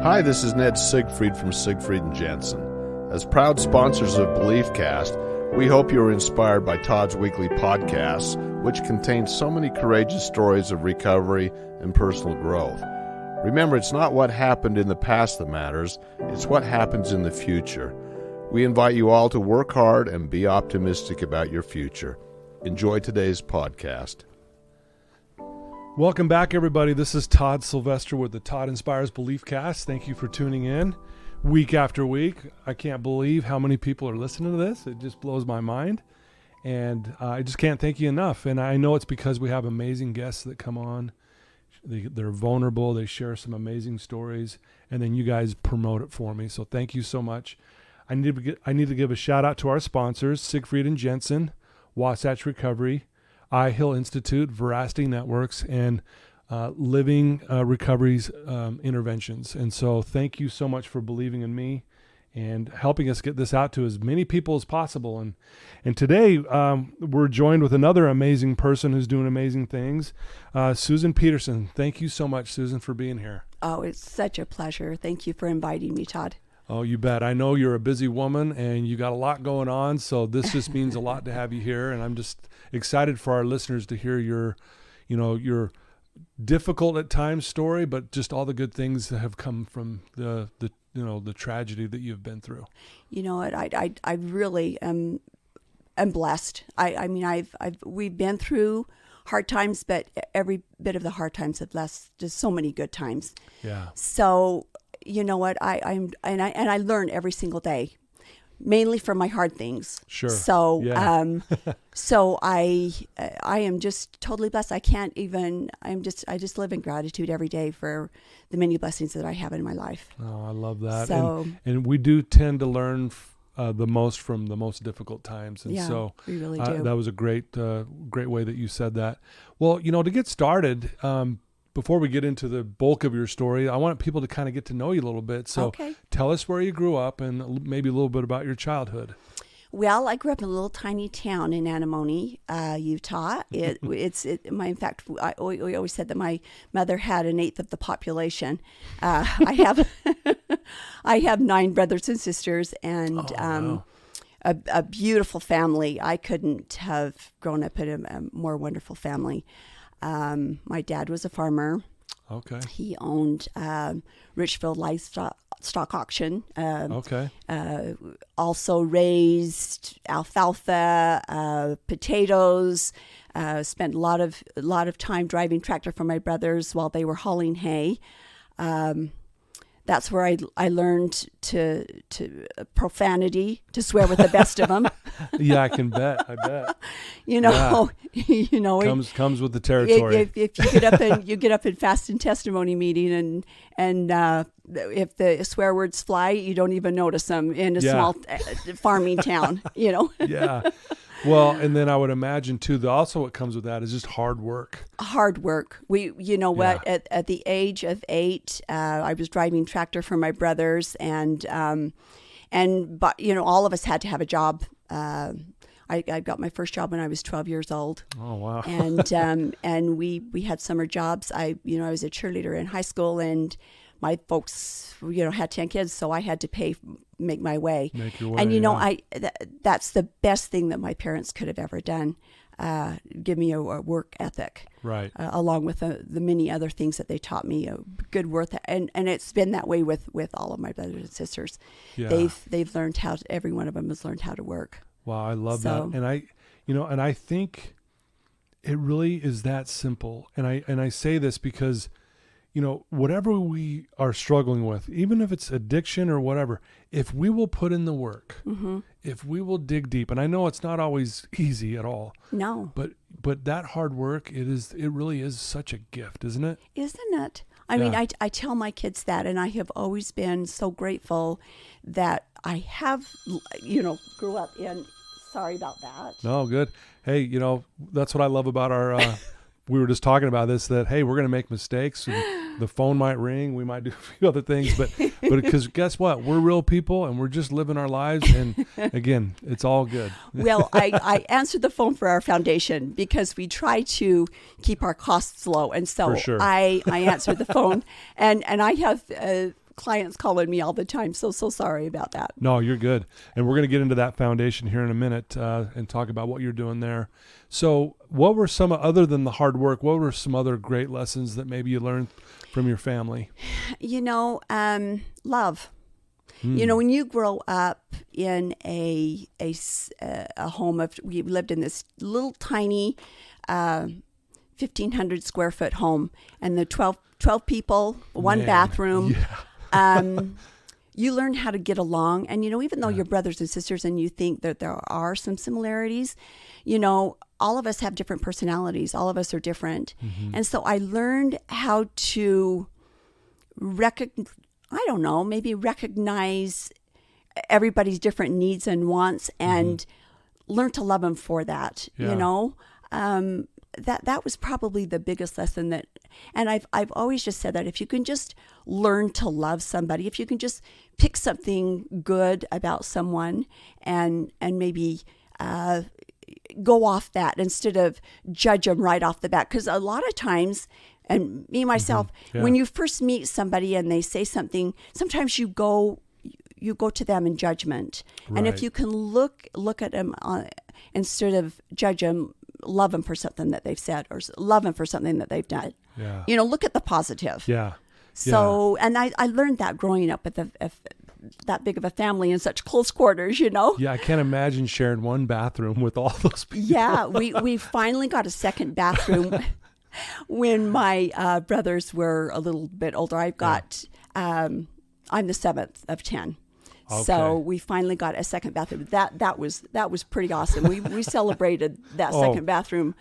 Hi, this is Ned Siegfried from Siegfried & Jensen. As proud sponsors of BeliefCast, we hope you are inspired by Todd's weekly podcasts, which contain so many courageous stories of recovery and personal growth. Remember, it's not what happened in the past that matters, it's what happens in the future. We invite you all to work hard and be optimistic about your future. Enjoy today's podcast. Welcome back, everybody. This is Todd Sylvester with the Todd Inspires BeliefCast. Thank you for tuning in week after week. I can't believe how many people are listening to this. It just blows my mind. And I just can't thank you enough. And I know it's because we have amazing guests that come on. They're vulnerable. They share some amazing stories. And then you guys promote it for me. So thank you so much. I need to give a shout out to our sponsors, Siegfried & Jensen, Wasatch Recovery, I-Hill Institute, Veracity Networks, and Living Recovery's interventions. And so thank you so much for believing in me and helping us get this out to as many people as possible. And today we're joined with another amazing person who's doing amazing things, Susan Peterson. Thank you so much, Susan, for being here. Oh, it's such a pleasure. Thank you for inviting me, Todd. Oh, you bet. I know you're a busy woman and you got a lot going on, so this just means a lot to have you here. And I'm just excited for our listeners to hear your difficult at times story, but just all the good things that have come from the tragedy that you've been through. You know what? I really am blessed. We've been through hard times, but every bit of the hard times have left just so many good times. Yeah. So you know what? I learn every single day, mainly from my hard things. Sure. So, yeah. So I am just totally blessed. I just live in gratitude every day for the many blessings that I have in my life. Oh, I love that. So, and we do tend to learn the most from the most difficult times. And yeah, so we really do. That was a great way that you said that. Well, to get started, before we get into the bulk of your story, I want people to kind of get to know you a little bit. So okay. Tell us where you grew up and maybe a little bit about your childhood. Well, I grew up in a little tiny town in Anemone, Utah. I always said that my mother had an eighth of the population. I have 9 brothers and sisters, and wow. a beautiful family. I couldn't have grown up in a more wonderful family. My dad was a farmer. Okay. He owned Richfield Livestock Auction. Okay. Also raised alfalfa, potatoes. Spent a lot of time driving tractor for my brothers while they were hauling hay. That's where I learned to profanity, to swear with the best of them. Yeah, I can bet. I bet. Comes with the territory. If you get up in fast and testimony meeting, and if the swear words fly, you don't even notice them in a small farming town. Yeah. Well, and then I would imagine too, also what comes with that is just hard work. Hard work. At the age of 8, I was driving tractor for my brothers, but all of us had to have a job. I got my first job when I was 12 years old. Oh, wow. And we had summer jobs. I was a cheerleader in high school, and my folks, had 10 kids, so I had to make my way. Make your way. And that's the best thing that my parents could have ever done. Give me a work ethic, right? Along with the many other things that they taught me, a good work, and it's been that way with all of my brothers and sisters. Yeah. They've learned every one of them has learned how to work. Wow, I love that, and I think it really is that simple. And I say this because, whatever we are struggling with, even if it's addiction or whatever, if we will put in the work, mm-hmm. if we will dig deep, and I know it's not always easy at all. No. But that hard work, it really is such a gift, isn't it? Isn't it? I mean, I tell my kids that, and I have always been so grateful that I have, grew up in. Sorry about that. No, good. Hey, that's what I love about our we were just talking about this, that, hey, we're going to make mistakes. And the phone might ring. We might do a few other things. But because guess what? We're real people and we're just living our lives. And again, it's all good. Well, I answered the phone for our foundation because we try to keep our costs low. And so For sure. I answered the phone. And I have clients calling me all the time. So sorry about that. No, you're good. And we're going to get into that foundation here in a minute and talk about what you're doing there. So what were some, other than the hard work, what were some other great lessons that maybe you learned from your family? Love. When you grow up in a home of, we lived in this little tiny 1,500 square foot home, and the 12 people, one bathroom. Yeah. You learn how to get along. And, even though you're brothers and sisters and you think that there are some similarities, all of us have different personalities. All of us are different. Mm-hmm. And so I learned how to recognize everybody's different needs and wants, and learn to love them for that. Yeah. That was probably the biggest lesson and I've always just said that if you can just learn to love somebody, if you can just pick something good about someone and maybe go off that instead of judge them right off the bat. Because a lot of times, and me myself, when you first meet somebody and they say something, sometimes you go to them in judgment. Right. And if you can look at them instead of judge them, love them for something that they've said or love them for something that they've done. Yeah. Look at the positive. Yeah. So, and I learned that growing up with that big of a family in such close quarters, Yeah, I can't imagine sharing one bathroom with all those people. Yeah, we finally got a second bathroom when my brothers were a little bit older. I'm the seventh of 10. Okay. So we finally got a second bathroom. That was pretty awesome. We celebrated that second bathroom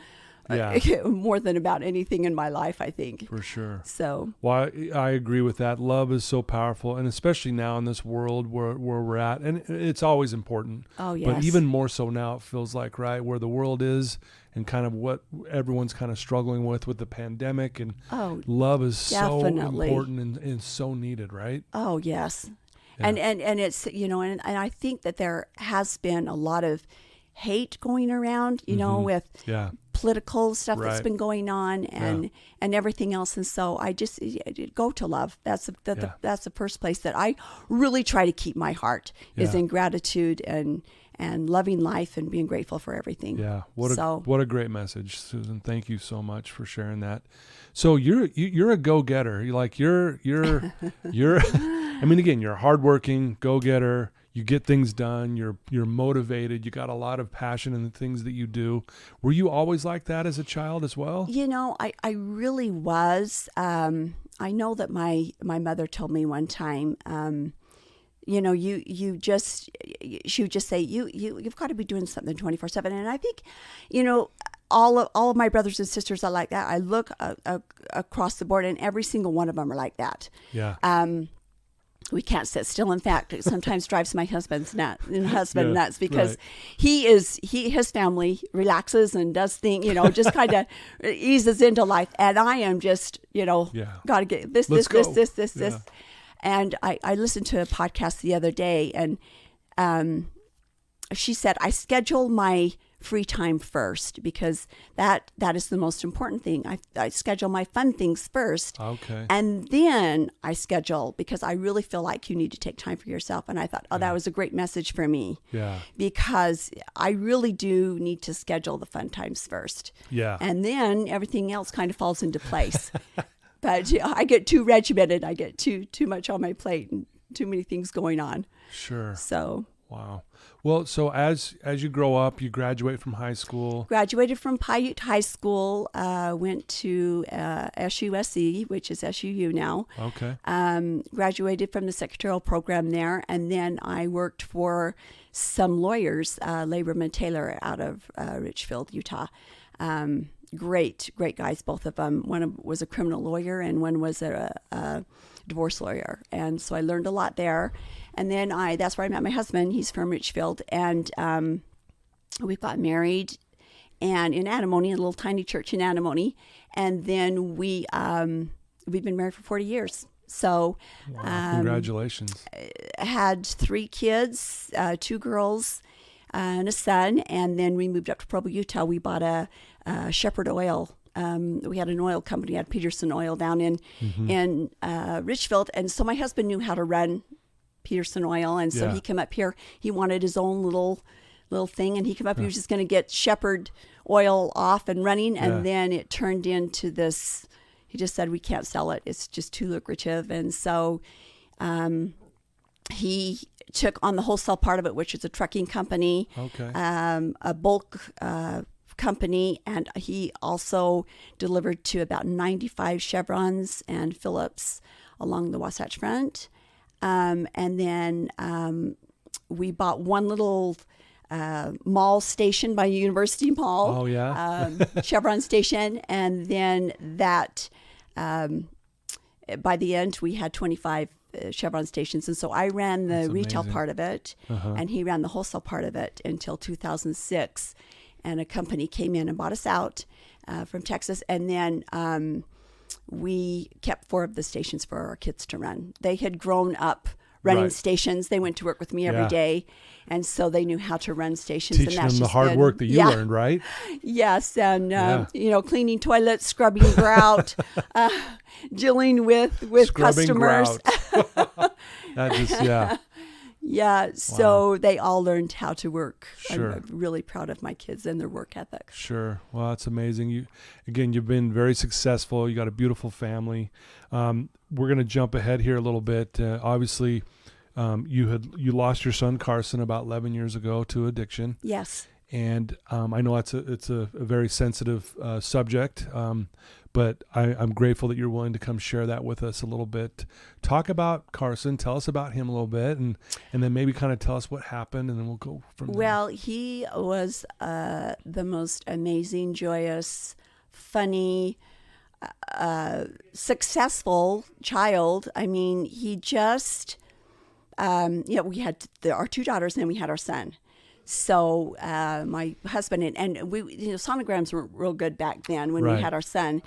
more than about anything in my life, I think. For sure. So. Well, I agree with that. Love is so powerful, and especially now in this world where we're at, and it's always important. Oh, yes. But even more so now, it feels like, right, where the world is and kind of what everyone's kind of struggling with the pandemic, and love is definitely so important and so needed, right? Oh, yes. Yeah. And it's, and I think that there has been a lot of hate going around, with political stuff that's been going on and everything else. And so I just go to love. That's the first place that I really try to keep my heart is in gratitude and loving life and being grateful for everything. Yeah. What a great message, Susan. Thank you so much for sharing that. So you're a go-getter. You're I mean, again, you're a hardworking go-getter. You get things done. You're motivated. You got a lot of passion in the things that you do. Were you always like that as a child as well? I really was. I know that my mother told me one time, she would just say, you've got to be doing something 24/7. And I think, all of my brothers and sisters are like that. I look across the board, and every single one of them are like that. Yeah. We can't sit still. In fact, it sometimes drives my husband nuts because his family relaxes and does things, just kind of eases into life. And I am just, got to get this. And I listened to a podcast the other day, and she said, I schedule my free time first because that is the most important thing. I schedule my fun things first. Okay. And then I schedule because I really feel like you need to take time for yourself. And I thought, that was a great message for me. Yeah. Because I really do need to schedule the fun times first. Yeah. And then everything else kind of falls into place. But I get too regimented. I get too much on my plate and too many things going on. Sure. So. Wow. Well, so as you grow up, you graduate from high school. Graduated from Paiute High School, went to SUSE, which is SUU now. Okay. Graduated from the secretarial program there, and then I worked for some lawyers, Laberman Taylor out of Richfield, Utah. Great guys, both of them. One was a criminal lawyer and one was a divorce lawyer. And so I learned a lot there. And then that's where I met my husband. He's from Richfield. And we got married and in Antimony, a little tiny church in Antimony. And then we've been married for 40 years. So congratulations. Had 3 kids, 2 girls and a son. And then we moved up to Provo, Utah. We bought a Shepherd Oil we had an oil company, had Peterson Oil down in Richfield, and so my husband knew how to run Peterson Oil, and so he came up here. He wanted his own little thing, and he came up. He was just going to get Shepherd Oil off and running, and then it turned into this. He just said, we can't sell it. It's just too lucrative, and so he took on the wholesale part of it, which is a trucking company, a bulk company, and he also delivered to about 95 Chevrons and Phillips along the Wasatch Front. And then we bought one little mall station by University Mall. Oh, yeah. Chevron station. And then that, by the end, we had 25 Chevron stations. And so I ran the retail part of it, and he ran the wholesale part of it until 2006. And a company came in and bought us out from Texas. And then we kept 4 of the stations for our kids to run. They had grown up running stations. They went to work with me every day. And so they knew how to run stations. Teaching them the hard work that you learned, right? Yes. And, cleaning toilets, scrubbing grout, dealing with scrubbing customers. That just, Yeah, so they all learned how to work. Sure. I'm really proud of my kids and their work ethic. Sure. Well, that's amazing. You've been very successful. You got a beautiful family. We're going to jump ahead here a little bit. Obviously, you lost your son Carson about 11 years ago to addiction. Yes. And I know it's a very sensitive subject, but I'm grateful that you're willing to come share that with us a little bit. Talk about Carson. Tell us about him a little bit, and then maybe kind of tell us what happened, and then we'll go from there. Well, he was the most amazing, joyous, funny, successful child. I mean, he just, we had our 2 daughters, and then we had our son. So my husband and we, sonograms weren't real good back then when we had our son,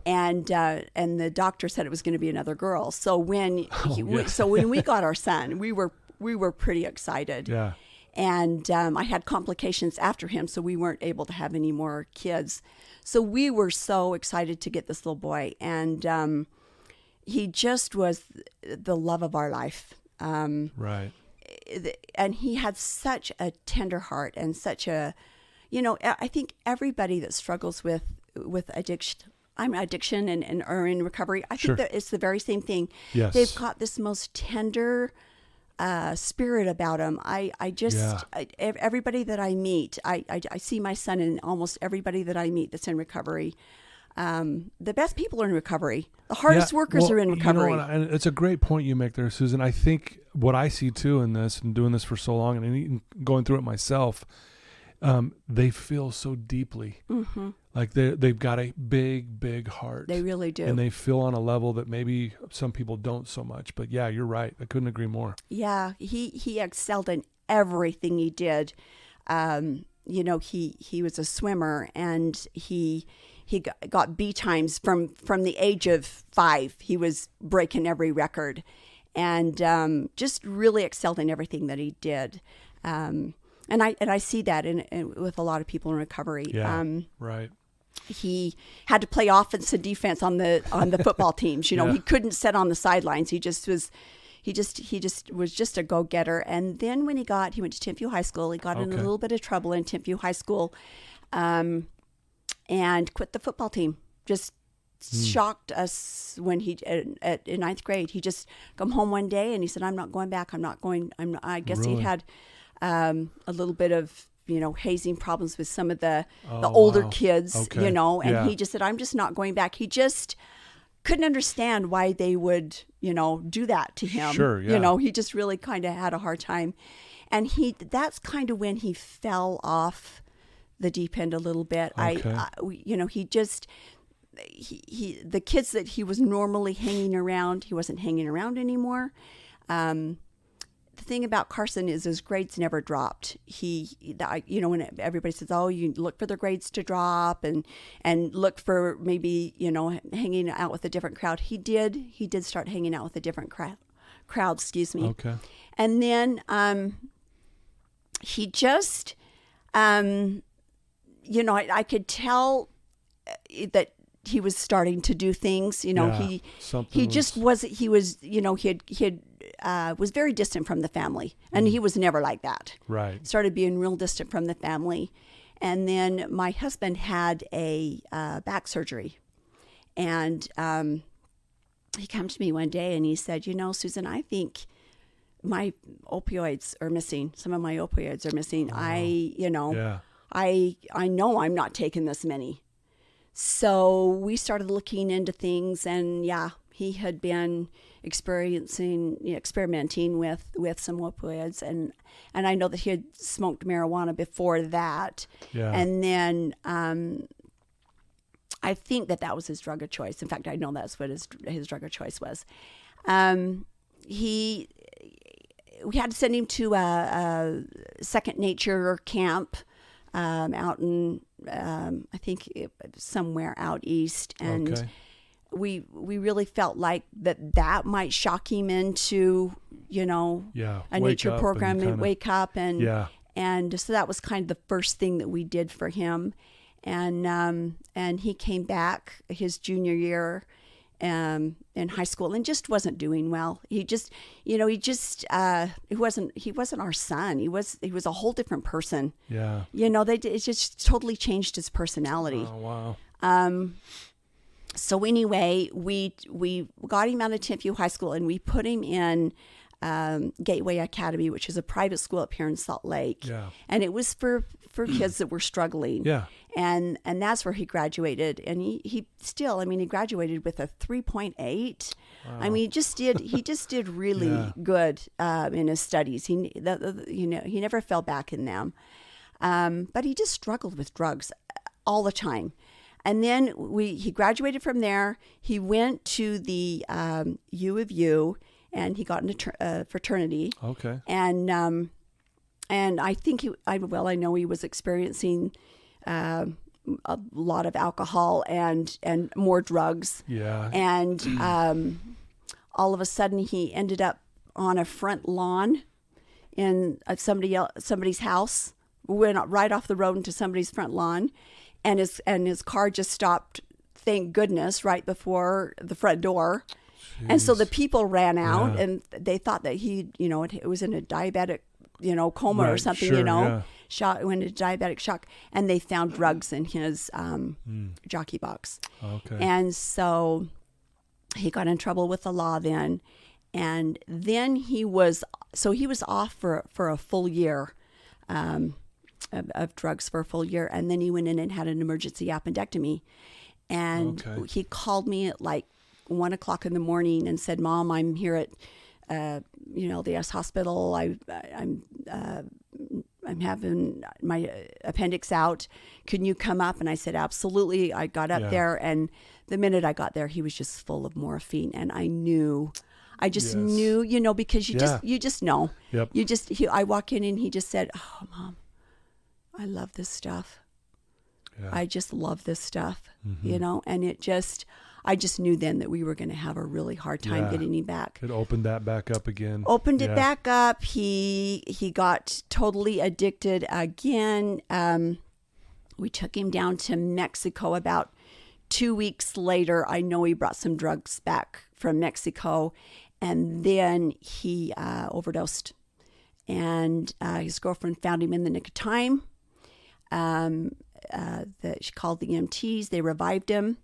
and the doctor said it was going to be another girl. So when when we got our son, we were pretty excited. Yeah. And I had complications after him, so we weren't able to have any more kids. So we were so excited to get this little boy, and he just was the love of our life. Right. And he had such a tender heart and such a, I think everybody that struggles with addiction and are in recovery, I think that it's the very same thing. Yes. They've got this most tender spirit about them. Everybody that I meet, I see my son in almost everybody that I meet that's in recovery. The best people are in recovery. The hardest workers are in recovery. And it's a great point you make there, Susan. I think what I see too in this, and doing this for so long, and even going through it myself, they feel so deeply. Mm-hmm. Like they've got a big, big heart. They really do. And they feel on a level that maybe some people don't so much. But yeah, you're right. I couldn't agree more. Yeah, he excelled in everything he did. He was a swimmer, and he got B times from the age of 5. He was breaking every record, and just really excelled in everything that he did. And I see that in with a lot of people in recovery. Yeah, right. He had to play offense and defense on the football teams. He couldn't sit on the sidelines. He just was just a go-getter. And then when he went to Timpview High School. He got in a little bit of trouble in Timpview High School. And quit the football team. Just shocked us when he in 9th grade. He just come home one day and he said, "I'm not going back. I guess Really? he had a little bit of hazing problems with some of the older kids. And he just said, "I'm just not going back." He just couldn't understand why they would do that to him. Sure, yeah. He just really kind of had a hard time, and that's kind of when he fell off the deep end a little bit. The kids that he was normally hanging around, he wasn't hanging around anymore. The thing about Carson is his grades never dropped. When everybody says, "Oh, you look for the grades to drop and look for maybe hanging out with a different crowd," he did start hanging out with a different crowd. Excuse me. Okay. And then he just. I could tell that he was starting to do things. You know, he just was. He was. You know, he was very distant from the family, and he was never like that. Right. Started being real distant from the family, and then my husband had a back surgery, and he came to me one day and he said, "You know, Susan, I think my opioids are missing. Some of my opioids are missing. I know I'm not taking this many." So we started looking into things, and he had been experimenting with some opioids, and I know that he had smoked marijuana before that. Yeah. And then I think that was his drug of choice. In fact, I know that's what his drug of choice was. We had to send him to a Second Nature camp out in I think somewhere out east, and we really felt like that might shock him into a nature program and wake up, and so that was kind of the first thing that we did for him, and he came back his junior year in high school and just wasn't doing well. He wasn't our son. He was a whole different person. Yeah. It just totally changed his personality. Oh, wow. So anyway, we got him out of Timpview High School, and we put him in Gateway Academy, which is a private school up here in Salt Lake. Yeah. And it was for kids that were struggling. Yeah. And that's where he graduated. And he graduated with a 3.8. Wow. I mean, he just did really good in his studies. He never fell back in them. But he just struggled with drugs all the time. And then he graduated from there. He went to the U of U, and he got into a fraternity. Okay. And I think I know he was experiencing a lot of alcohol and more drugs. Yeah. And all of a sudden, he ended up on a front lawn in somebody's house. Went right off the road into somebody's front lawn, and his car just stopped, thank goodness, right before the front door. Jeez. And so the people ran out, and they thought that it was in a diabetic, coma or something, went into diabetic shock, and they found drugs in his jockey box. Okay. And so he got in trouble with the law then, and then he was off for a full year. Of drugs for a full year, and then he went in and had an emergency appendectomy, and he called me at like 1:00 in the morning and said, "Mom, I'm here at the S hospital. I'm having my appendix out. Can you come up?" And I said, "Absolutely." I got up there, and the minute I got there, he was just full of morphine, and I knew, because you just know. Yep. I walk in and he just said, "Oh, Mom, I love this stuff. Yeah. I just love this stuff," and I just knew then that we were going to have a really hard time getting him back. It opened that back up again. Opened it back up. He got totally addicted again. We took him down to Mexico about 2 weeks later. I know he brought some drugs back from Mexico, and then he overdosed. And his girlfriend found him in the nick of time. She called the EMTs. They revived him.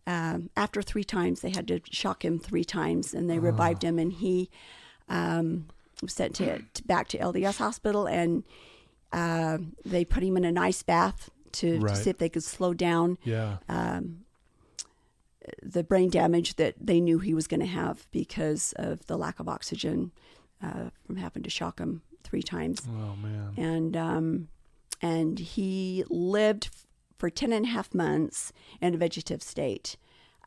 After 3 times, they had to shock him 3 times, and they revived him. And he was sent back to LDS hospital, and they put him in an ice bath to see if they could slow down the brain damage that they knew he was going to have because of the lack of oxygen from having to shock him 3 times. Oh, man. And he lived for 10.5 months in a vegetative state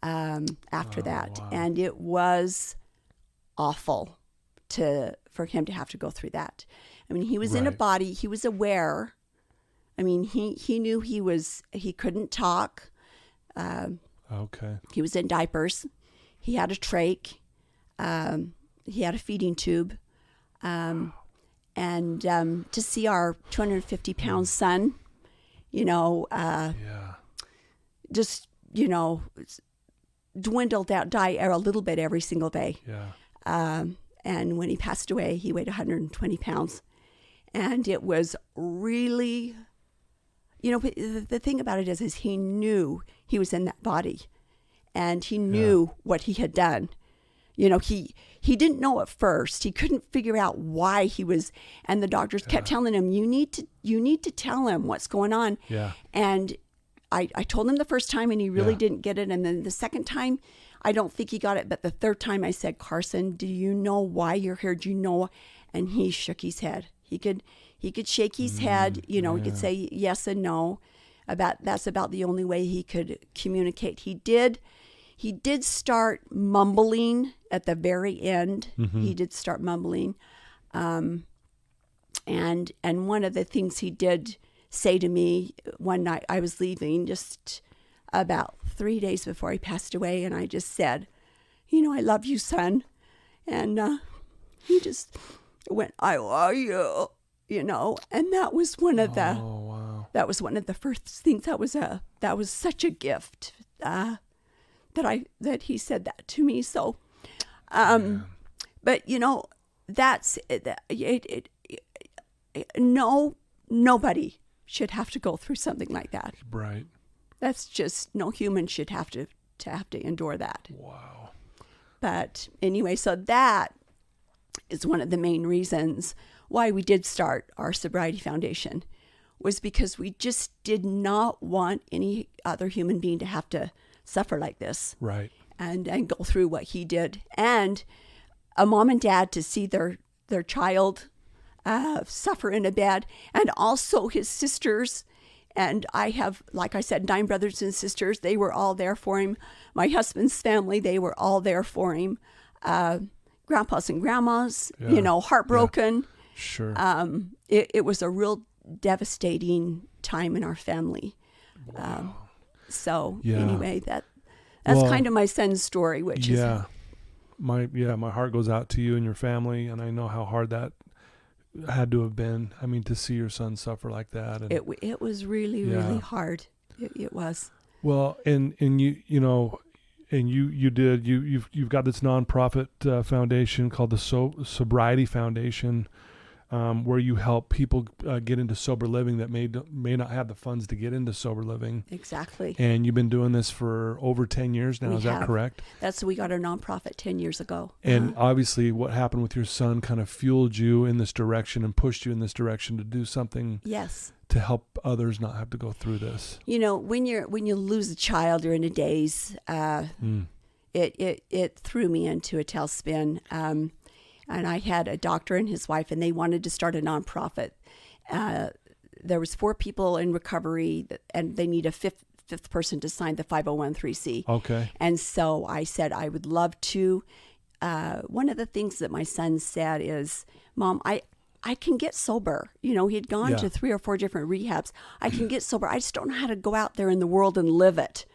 after that. Wow. And it was awful for him to have to go through that. I mean, he was in a body, he was aware. I mean, he knew he couldn't talk. He was in diapers. He had a trach. He had a feeding tube. And to see our 250-pound son, just, dwindled out, die a little bit every single day. Yeah. And when he passed away, he weighed 120 pounds. And it was really, the thing about it is he knew he was in that body. And he knew what he had done. He didn't know at first. He couldn't figure out why he was, and the doctors kept telling him, you need to tell him what's going on. Yeah. And I told him the first time, and he really didn't get it. And then the second time, I don't think he got it. But the third time I said, Carson, do you know why you're here? Do you know? And he shook his head. He could shake his head. He could say yes and no. That's about the only way he could communicate. He did start mumbling at the very end. Mm-hmm. He did start mumbling. And one of the things he did say to me one night, I was leaving just about 3 days before he passed away, and I just said, I love you, son. And he just went, I love you, and that was one of the, that was one of the first things. That was such a gift that he said that to me. So, but that's it. Nobody should have to go through something like that. Right. That's just, no human should have to endure that. Wow. But anyway, so that is one of the main reasons why we did start our Sobriety Foundation, was because we just did not want any other human being to have to suffer like this. Right. And go through what he did. And a mom and dad to see their child suffer in a bed, and also his sisters. And I have, like I said, 9 brothers and sisters. They were all there for him. My husband's family, they were all there for him. Grandpas and grandmas, heartbroken. Yeah. Sure. It was a real devastating time in our family. Wow. Anyway, that's kind of my son's story, which is my heart goes out to you and your family, and I know how hard that had to have been. I mean, to see your son suffer like that, and it was really really hard. It was. Well, and you've got this nonprofit foundation called the Sobriety Foundation, where you help people get into sober living that may not have the funds to get into sober living. Exactly. And you've been doing this for over 10 years now. Is that correct? We got our nonprofit 10 years ago. And obviously what happened with your son kind of fueled you in this direction and pushed you in this direction to do something. Yes. To help others not have to go through this. When you lose a child during a days, it threw me into a tailspin. And I had a doctor and his wife, and they wanted to start a nonprofit. There was 4 people in recovery, and they need a fifth person to sign the 501(c)(3). Okay. And so I said I would love to. One of the things that my son said is, Mom, I can get sober. He had gone to 3 or 4 different rehabs. I can get sober. I just don't know how to go out there in the world and live it.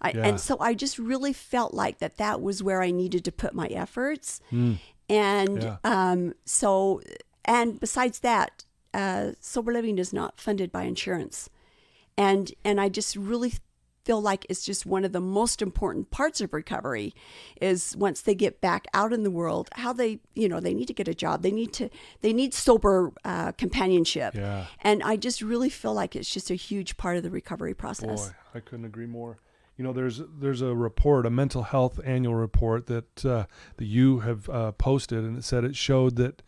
And so I just really felt like that was where I needed to put my efforts. And and besides that, sober living is not funded by insurance. And I just really feel like it's just one of the most important parts of recovery is once they get back out in the world, how they need to get a job. They need sober companionship. Yeah. And I just really feel like it's just a huge part of the recovery process. Boy, I couldn't agree more. There's a report, a mental health annual report that you have posted, and it said it showed that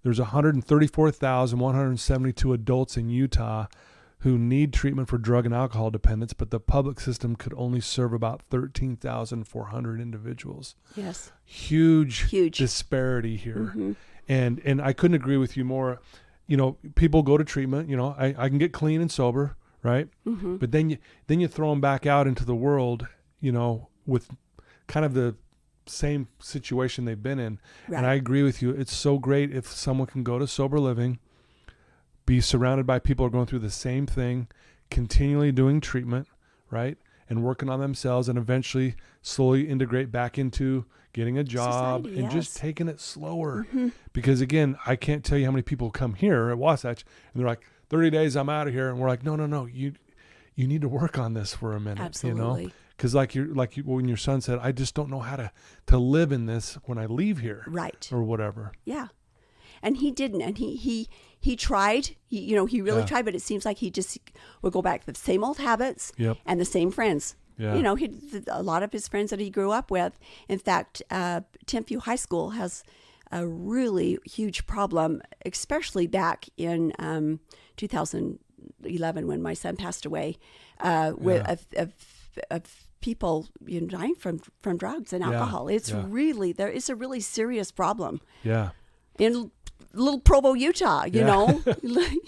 there's 134,172 adults in Utah who need treatment for drug and alcohol dependence, but the public system could only serve about 13,400 individuals. Yes. Huge disparity here. Mm-hmm. And I couldn't agree with you more. People go to treatment, I can get clean and sober, right? Mm-hmm. But then you throw them back out into the world, with kind of the same situation they've been in. Right. And I agree with you. It's so great if someone can go to sober living, be surrounded by people who are going through the same thing, continually doing treatment, right? And working on themselves, and eventually slowly integrate back into getting a job. Society, and just taking it slower. Mm-hmm. Because again, I can't tell you how many people come here at Wasatch and they're like, 30 days, I'm out of here. And we're like, no. you need to work on this for a minute. Absolutely. Because when your son said, I just don't know how to live in this when I leave here. Right. Or whatever. Yeah. And he didn't. And he tried. He really tried, but it seems like he just would go back to the same old habits and the same friends. Yeah. A lot of his friends that he grew up with. In fact, Tenview High School has a really huge problem, especially back in 2011 when my son passed away, of people dying from drugs and alcohol. It's really, there is a really serious problem. Yeah. In little Provo, Utah, you know.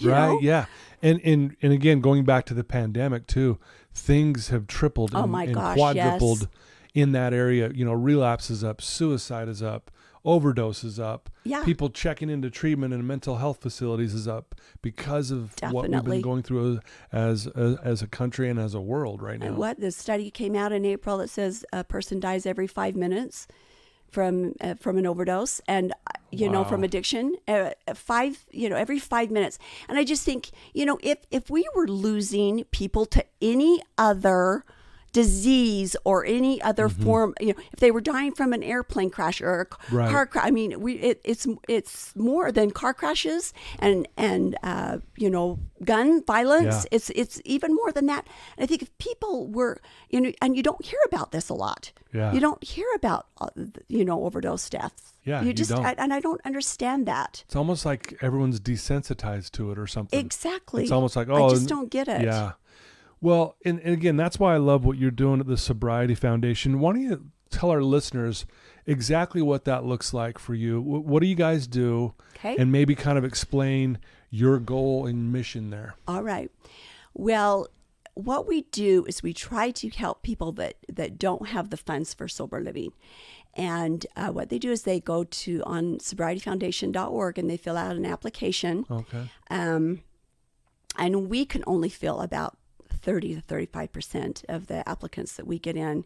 Right, yeah. And again, going back to the pandemic too, things have tripled and quadrupled in that area. Relapse is up, suicide is up, overdose is up. Yeah. People checking into treatment in mental health facilities is up because of what we've been going through as a country and as a world right now. And the study came out in April that says a person dies every 5 minutes from an overdose, and from addiction, every 5 minutes. And I just think, if we were losing people to any other disease or any other form, if they were dying from an airplane crash or a car crash, I mean, it's more than car crashes and gun violence. Yeah. It's even more than that. And I think if people were, and you don't hear about this a lot. Yeah. You don't hear about overdose deaths. Yeah, you just don't. And I don't understand that. It's almost like everyone's desensitized to it or something. Exactly. It's almost like, I just don't get it. Yeah. Well, and again, that's why I love what you're doing at the Sobriety Foundation. Why don't you tell our listeners exactly what that looks like for you? What do you guys do? Okay. And maybe kind of explain your goal and mission there. All right. Well, what we do is we try to help people that don't have the funds for sober living. And what they do is they go on sobrietyfoundation.org and they fill out an application. Okay. And we can only fill about 30 to 35% of the applicants that we get in.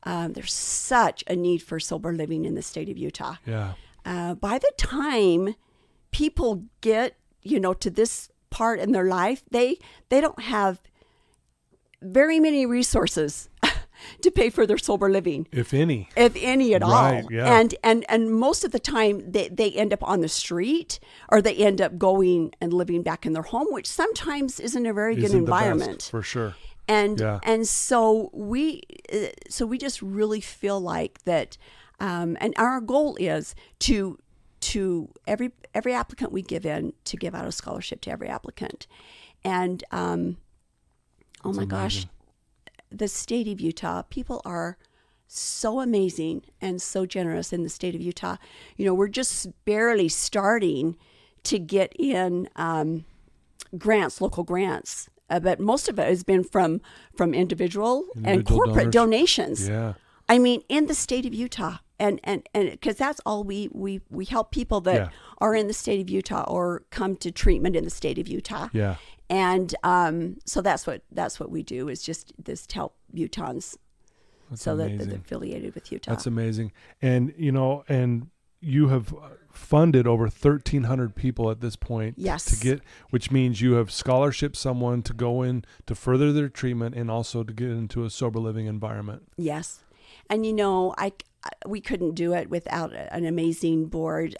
There's such a need for sober living in the state of Utah. Yeah. By the time people get, to this part in their life, they don't have very many resources to pay for their sober living, if any at all. Yeah. And most of the time they end up on the street, or they end up going and living back in their home, which sometimes isn't a very good environment. Best, for sure. And so we just really feel like that, and our goal is to every applicant we give in, to give out a scholarship to every applicant. And oh my gosh, the state of Utah, people are so amazing and so generous in the state of Utah. We're just barely starting to get in grants, local grants, but most of it has been from individual and corporate donations. Yeah. I mean, in the state of Utah, and because that's all we help people that are in the state of Utah or come to treatment in the state of Utah. Yeah. And so that's what we do, is just this to help Utahns. That's so amazing. That they're affiliated with Utah. That's amazing. And and you have funded over 1,300 people at this point. Yes. Which means you have scholarship someone to go in to further their treatment and also to get into a sober living environment. Yes. And we couldn't do it without an amazing board.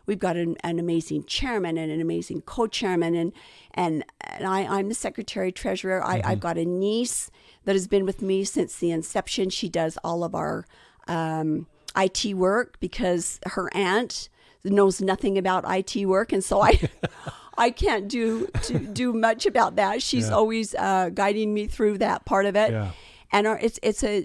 We've got an amazing chairman and an amazing co-chairman, and I'm the secretary treasurer. Mm-hmm. I've got a niece that has been with me since the inception. She does all of our IT work because her aunt knows nothing about IT work, and so I can't do much about that. She's always guiding me through that part of it. Yeah. And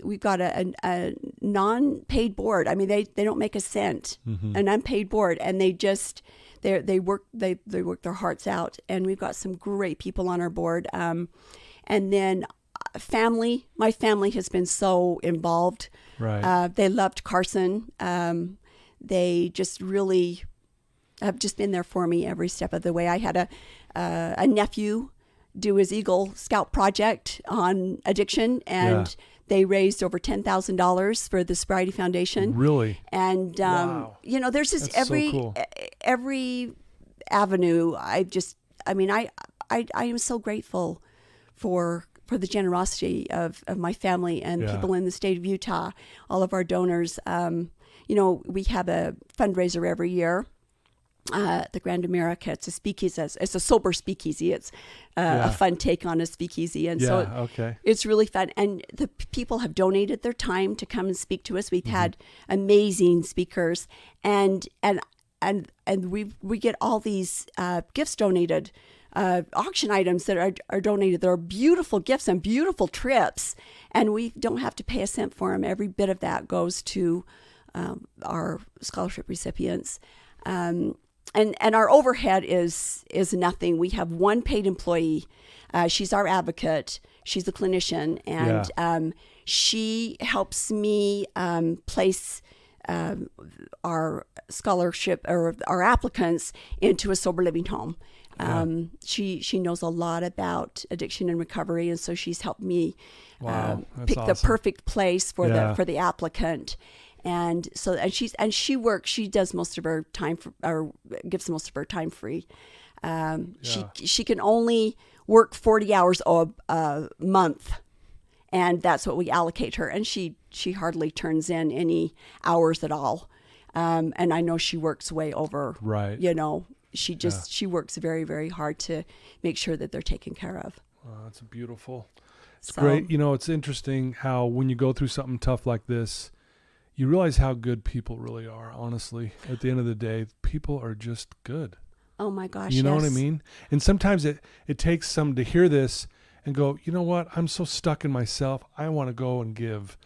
we've got a non-paid board. I mean, they don't make a cent, an unpaid board, and they work their hearts out. And we've got some great people on our board. And then my family has been so involved. Right. They loved Carson. They just really have just been there for me every step of the way. I had a nephew do his Eagle Scout project on addiction, and they raised over $10,000 for the Sobriety Foundation. Really? And wow. There's just every avenue. I am so grateful for for the generosity of my family and people in the state of Utah, all of our donors. We have a fundraiser every year. The Grand America, it's a speakeasy. It's a sober speakeasy. It's a fun take on a speakeasy, and it's really fun. And the people have donated their time to come and speak to us. We've had amazing speakers, and we get all these gifts donated, auction items that are donated. There are beautiful gifts and beautiful trips, and we don't have to pay a cent for them. Every bit of that goes to our scholarship recipients. And our overhead is nothing. We have one paid employee. She's our advocate. She's a clinician, and she helps me place our scholarship or our applicants into a sober living home. She knows a lot about addiction and recovery, and so she's helped me pick the perfect place for the applicant. And so, she does most of her time gives most of her time free. She can only work 40 hours a month, and that's what we allocate her. And she hardly turns in any hours at all. And I know she works way over. Right. She works very, very hard to make sure that they're taken care of. That's beautiful. It's great. It's interesting how when you go through something tough like this, you realize how good people really are, honestly. At the end of the day, people are just good. Oh, my gosh, You know what I mean? And sometimes it takes some to hear this and go, you know what? I'm so stuck in myself. I want to go and give.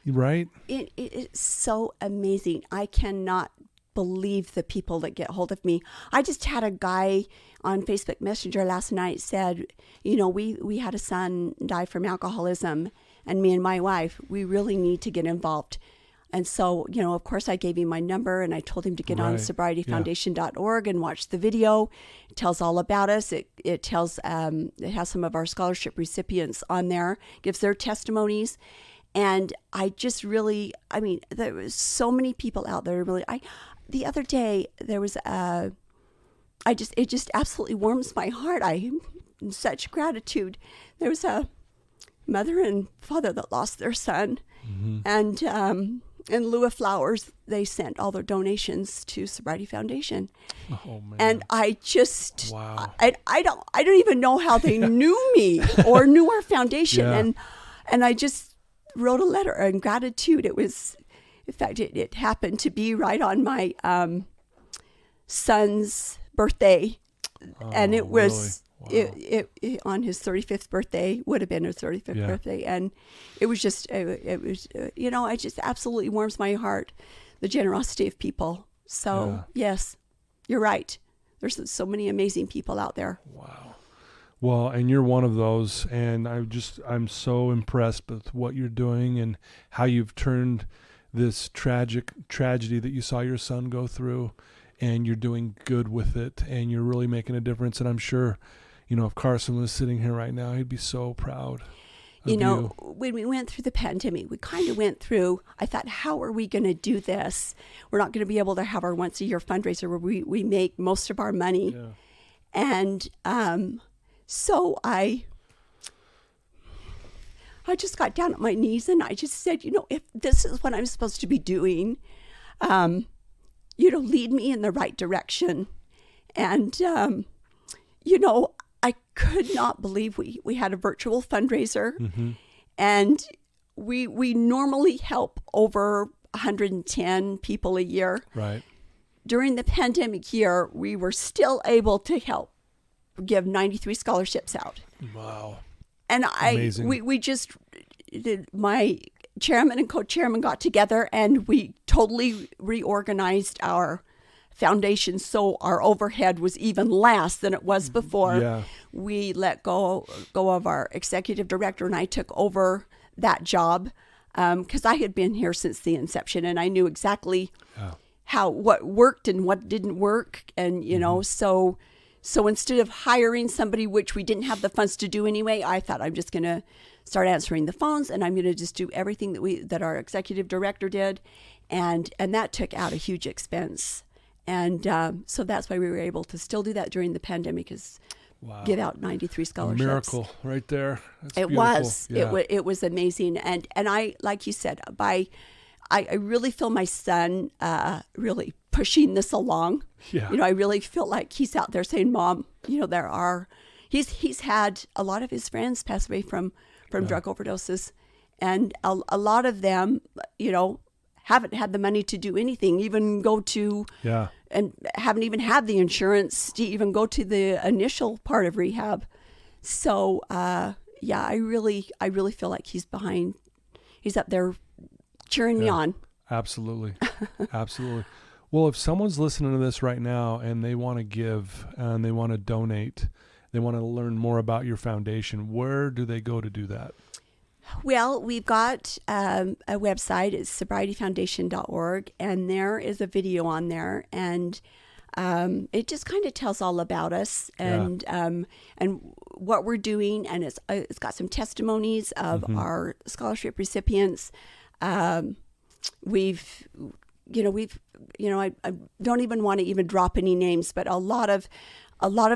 Right? It is so amazing. I cannot believe the people that get hold of me. I just had a guy on Facebook Messenger last night said, we had a son die from alcoholism, and me and my wife, we really need to get involved. And so, of course, I gave him my number, and I told him to get on sobrietyfoundation.org and watch the video. It tells all about us. It tells it has some of our scholarship recipients on there, gives their testimonies. And I just really, there was so many people out there. Really, the other day there was it just absolutely warms my heart. I'm in such gratitude. There was a mother and father that lost their son, and in lieu of flowers, they sent all their donations to Sobriety Foundation. Oh, man. And I just, wow. I don't even know how they knew me or knew our foundation. And I just wrote a letter in gratitude. It was, in fact, it happened to be right on my son's birthday. And it was, it on his 35th birthday, would have been his 35th birthday. And it was just, it just absolutely warms my heart, the generosity of people. So yes, you're right. There's so many amazing people out there. Wow. Well, and you're one of those. And I'm so impressed with what you're doing and how you've turned this tragedy that you saw your son go through, and you're doing good with it, and you're really making a difference. And I'm sure, if Carson was sitting here right now, he'd be so proud of you. When we went through the pandemic, we kind of went through, I thought, how are we going to do this? We're not going to be able to have our once a year fundraiser where we make most of our money. Yeah. And so I just got down on my knees and I just said, if this is what I'm supposed to be doing, lead me in the right direction. And, I could not believe we had a virtual fundraiser, and we normally help over 110 people a year. Right. During the pandemic year, we were still able to give 93 scholarships out. Wow. And Amazing. we just, my chairman and co-chairman got together and we totally reorganized our foundation so our overhead was even less than it was before. Yeah. We let go of our executive director, and I took over that job because I had been here since the inception, and I knew exactly what worked and what didn't work. And so instead of hiring somebody, which we didn't have the funds to do anyway, I thought, I'm just going to start answering the phones, and I'm going to just do everything that our executive director did, and that took out a huge expense. And so that's why we were able to still do that during the pandemic, is give out 93 scholarships. A miracle right there. That's it beautiful. was. Yeah. It was amazing. And I, like you said, I really feel my son really pushing this along. Yeah. I really feel like he's out there saying, Mom, he's had a lot of his friends pass away from drug overdoses. And a lot of them, haven't had the money to do anything, even go to, and haven't even had the insurance to even go to the initial part of rehab. So, I really feel like he's up there cheering me on. Absolutely. Absolutely. Well, if someone's listening to this right now and they want to give and they want to donate, they want to learn more about your foundation, where do they go to do that? Well, we've got a website. It's sobrietyfoundation.org, and there is a video on there, and it just kind of tells all about us and what we're doing, and it's got some testimonies of our scholarship recipients. I don't even want to even drop any names, but a lot of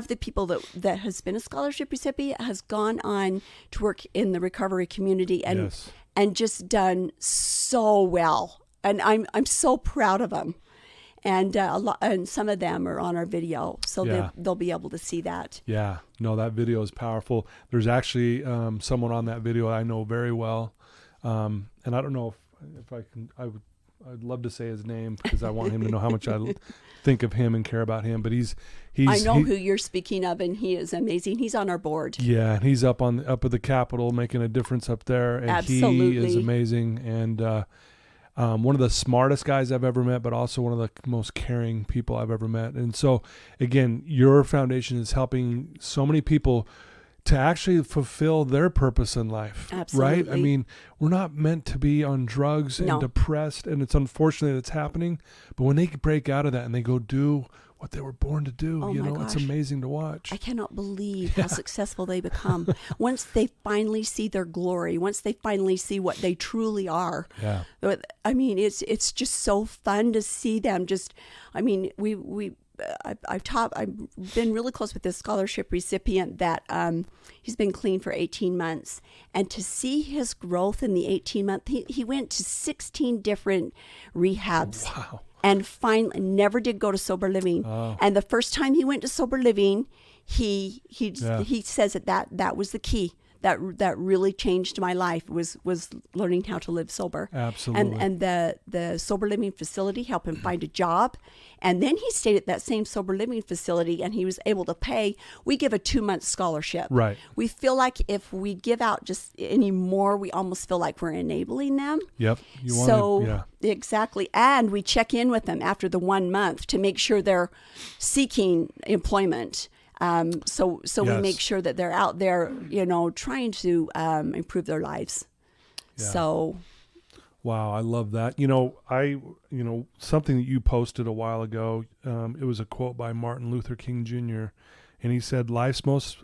the people that has been a scholarship recipient has gone on to work in the recovery community and just done so well. And I'm so proud of them. And and some of them are on our video, so they'll be able to see that. Yeah, no, that video is powerful. There's actually someone on that video I know very well, and I don't know if I can. I'd love to say his name because I want him to know how much I think of him and care about him. But he's I know who you're speaking of, and he is amazing. He's on our board. Yeah, and he's up at the Capitol making a difference up there, and Absolutely. He is amazing. And one of the smartest guys I've ever met, but also one of the most caring people I've ever met. And so, again, your foundation is helping so many people to actually fulfill their purpose in life. Absolutely. Right? I mean, we're not meant to be on drugs and depressed, and it's unfortunate it's happening. But when they break out of that and they go do what they were born to do, it's amazing to watch. I cannot believe how successful they become once they finally see their glory, once they finally see what they truly are. Yeah. I mean, it's just so fun to see them. I've been really close with this scholarship recipient that he's been clean for 18 months. And to see his growth in the 18 months, he went to 16 different rehabs. Wow. And finally never did go to sober living. Oh. And the first time he went to sober living, he says that was the key. That really changed my life was learning how to live sober. Absolutely. And the sober living facility helped him find a job. And then he stayed at that same sober living facility, and he was able to pay. We give a 2-month scholarship. Right. We feel like if we give out just any more, we almost feel like we're enabling them. Yep. Exactly. And we check in with them after the 1 month to make sure they're seeking employment. So we make sure that they're out there, trying to improve their lives. Yeah. So. Wow, I love that. Something that you posted a while ago, it was a quote by Martin Luther King Jr., and he said, life's most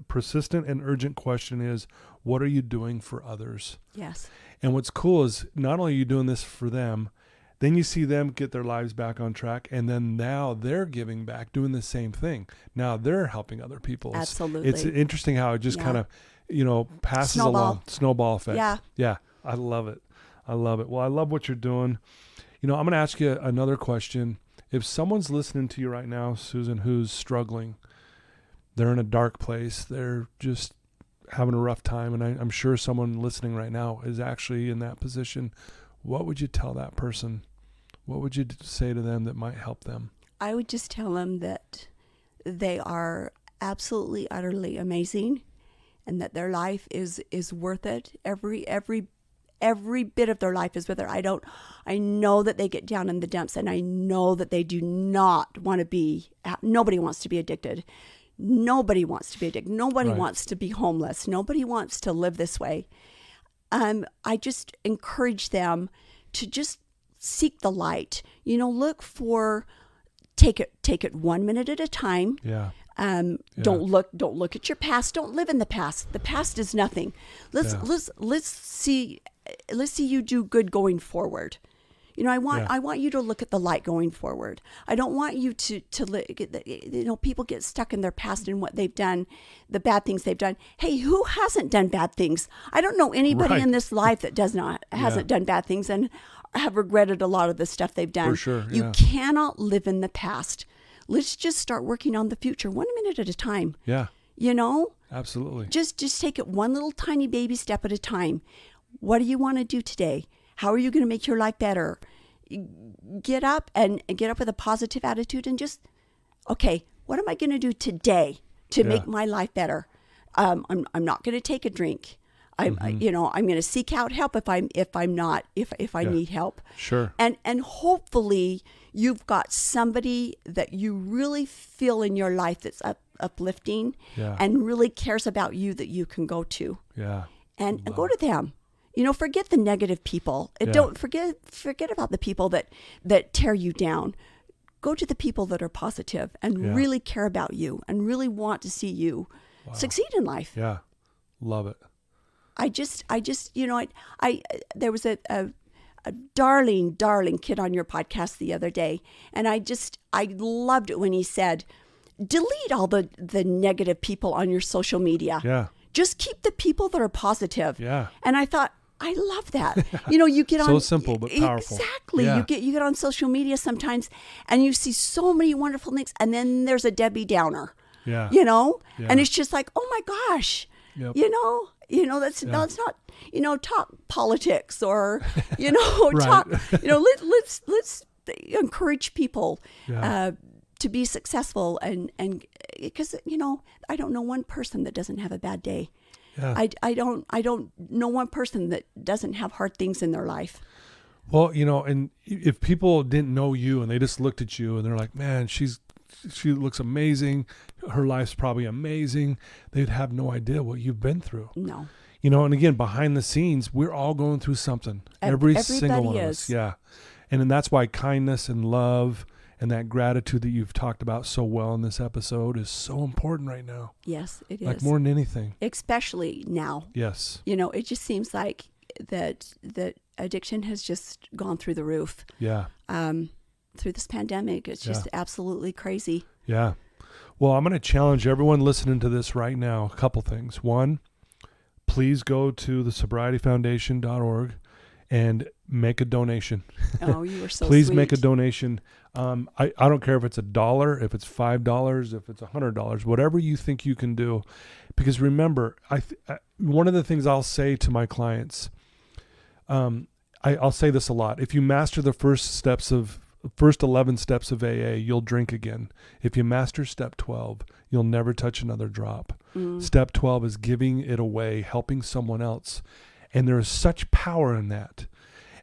persistent and urgent question is, what are you doing for others? Yes. And what's cool is not only are you doing this for them, then you see them get their lives back on track, and then now they're giving back, doing the same thing. Now they're helping other people. Absolutely. It's interesting how it just kind of, passes along. Snowball effect. Yeah. Yeah. I love it. Well, I love what you're doing. I'm going to ask you another question. If someone's listening to you right now, Susan, who's struggling, they're in a dark place, they're just having a rough time, and I'm sure someone listening right now is actually in that position, what would you tell that person? What would you say to them that might help them? I would just tell them that they are absolutely, utterly amazing, and that their life is worth it. Every bit of their life is worth it. I know that they get down in the dumps, and I know that they do not want to be, nobody wants to be addicted. Nobody wants to be addicted. Nobody wants to be homeless. Nobody wants to live this way. I just encourage them to just seek the light. Look for, take it 1 minute at a time. Yeah. Don't look at your past. Don't live in the past. The past is nothing. Let's see you do good going forward. I want you to look at the light going forward. I don't want you people get stuck in their past and what they've done, the bad things they've done. Hey, who hasn't done bad things? I don't know anybody in this life that hasn't done bad things and have regretted a lot of the stuff they've done. For sure. You cannot live in the past. Let's just start working on the future 1 minute at a time. Yeah. Absolutely. Absolutely. Just take it one little tiny baby step at a time. What do you want to do today? How are you going to make your life better? Get up with a positive attitude and just, okay, what am I going to do today to make my life better? I'm not going to take a drink. I'm going to seek out help if I need help. Sure. And hopefully you've got somebody that you really feel in your life that's uplifting and really cares about you that you can go to. Yeah. And go to them. Forget the negative people. Don't forget about the people that tear you down. Go to the people that are positive and really care about you and really want to see you succeed in life. Yeah. Love it. There was a darling kid on your podcast the other day, and I loved it when he said, delete all the negative people on your social media. Yeah. Just keep the people that are positive. Yeah. And I thought, I love that. You get on so simple but powerful. Exactly. Yeah. You get on social media sometimes and you see so many wonderful things, and then there's a Debbie Downer. Yeah. And it's just like, oh my gosh. Yep. That's not talk politics or talk. Let's encourage people to be successful and because I don't know one person that doesn't have a bad day. Yeah. I don't know one person that doesn't have hard things in their life. Well, and if people didn't know you and they just looked at you and they're like, man, she looks amazing, her life's probably amazing, they'd have no idea what you've been through. No. And again, behind the scenes, we're all going through something. Every single one of us. Yeah. And then that's why kindness and love and that gratitude that you've talked about so well in this episode is so important right now. Yes, it is. Like more than anything. Especially now. Yes. It just seems like that addiction has just gone through the roof. Yeah. Through this pandemic. It's just absolutely crazy. Yeah. Well, I'm going to challenge everyone listening to this right now. A couple things. One, please go to the sobrietyfoundation.org and make a donation. Oh, you were so Please sweet. make a donation. I don't care if it's $1, if it's $5, if it's $100, whatever you think you can do. Because remember, one of the things I'll say to my clients, I'll say this a lot. If you master the first 11 steps of AA, you'll drink again. If you master step 12, you'll never touch another drop. Step 12 is giving it away, helping someone else. And there is such power in that.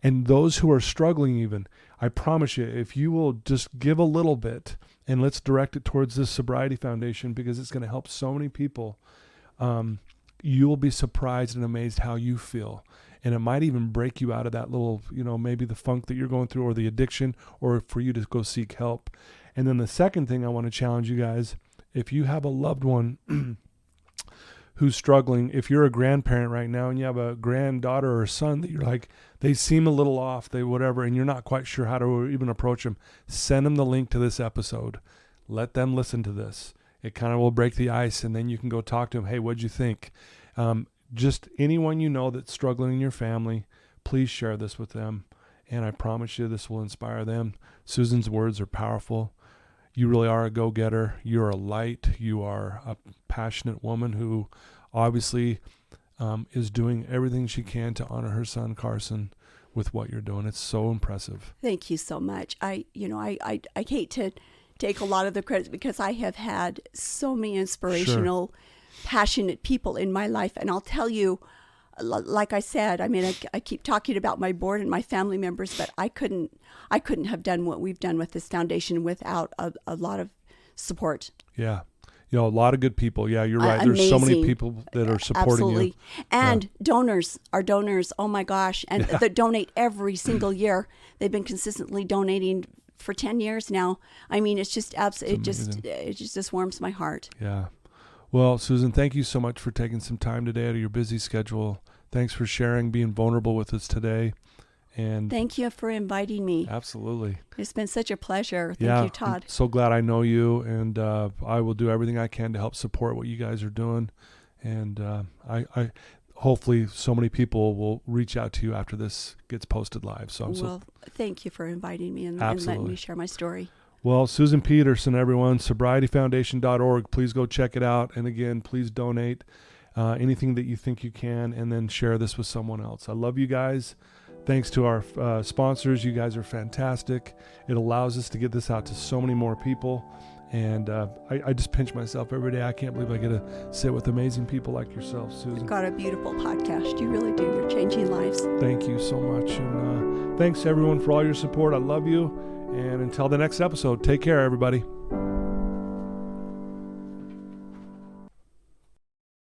And those who are struggling even, I promise you, if you will just give a little bit and let's direct it towards this Sobriety Foundation because it's going to help so many people, you will be surprised and amazed how you feel. And it might even break you out of that little, maybe the funk that you're going through or the addiction, or for you to go seek help. And then the second thing I want to challenge you guys, if you have a loved one who's struggling, if you're a grandparent right now and you have a granddaughter or son that you're like, they seem a little off, and you're not quite sure how to even approach them, send them the link to this episode. Let them listen to this. It kind of will break the ice, and then you can go talk to them. Hey, what'd you think? Just anyone you know that's struggling in your family, please share this with them. And I promise you this will inspire them. Susan's words are powerful. You really are a go-getter. You're a light. You are a passionate woman who obviously is doing everything she can to honor her son, Carson, with what you're doing. It's so impressive. Thank you so much. I hate to take a lot of the credit because I have had so many inspirational, passionate people in my life. And I'll tell you, like I said, I keep talking about my board and my family members, but I couldn't have done what we've done with this foundation without a lot of support. Yeah. A lot of good people. Yeah, you're right. There's so many people that are supporting Absolutely. you. And our donors, oh my gosh, and that donate every single year. They've been consistently donating for 10 years now. It's just it just warms my heart. Yeah. Well, Susan, thank you so much for taking some time today out of your busy schedule. Thanks for sharing, being vulnerable with us today. And thank you for inviting me. Absolutely. It's been such a pleasure. Thank you, Todd. I'm so glad I know you, and I will do everything I can to help support what you guys are doing. And I hopefully so many people will reach out to you after this gets posted live. So thank you for inviting me and letting me share my story. Well, Susan Peterson, everyone, sobrietyfoundation.org. Please go check it out. And again, please donate anything that you think you can, and then share this with someone else. I love you guys. Thanks to our sponsors. You guys are fantastic. It allows us to get this out to so many more people. And I just pinch myself every day. I can't believe I get to sit with amazing people like yourself, Susan. You've got a beautiful podcast. You really do. You're changing lives. Thank you so much. And thanks, everyone, for all your support. I love you. And until the next episode, take care, everybody.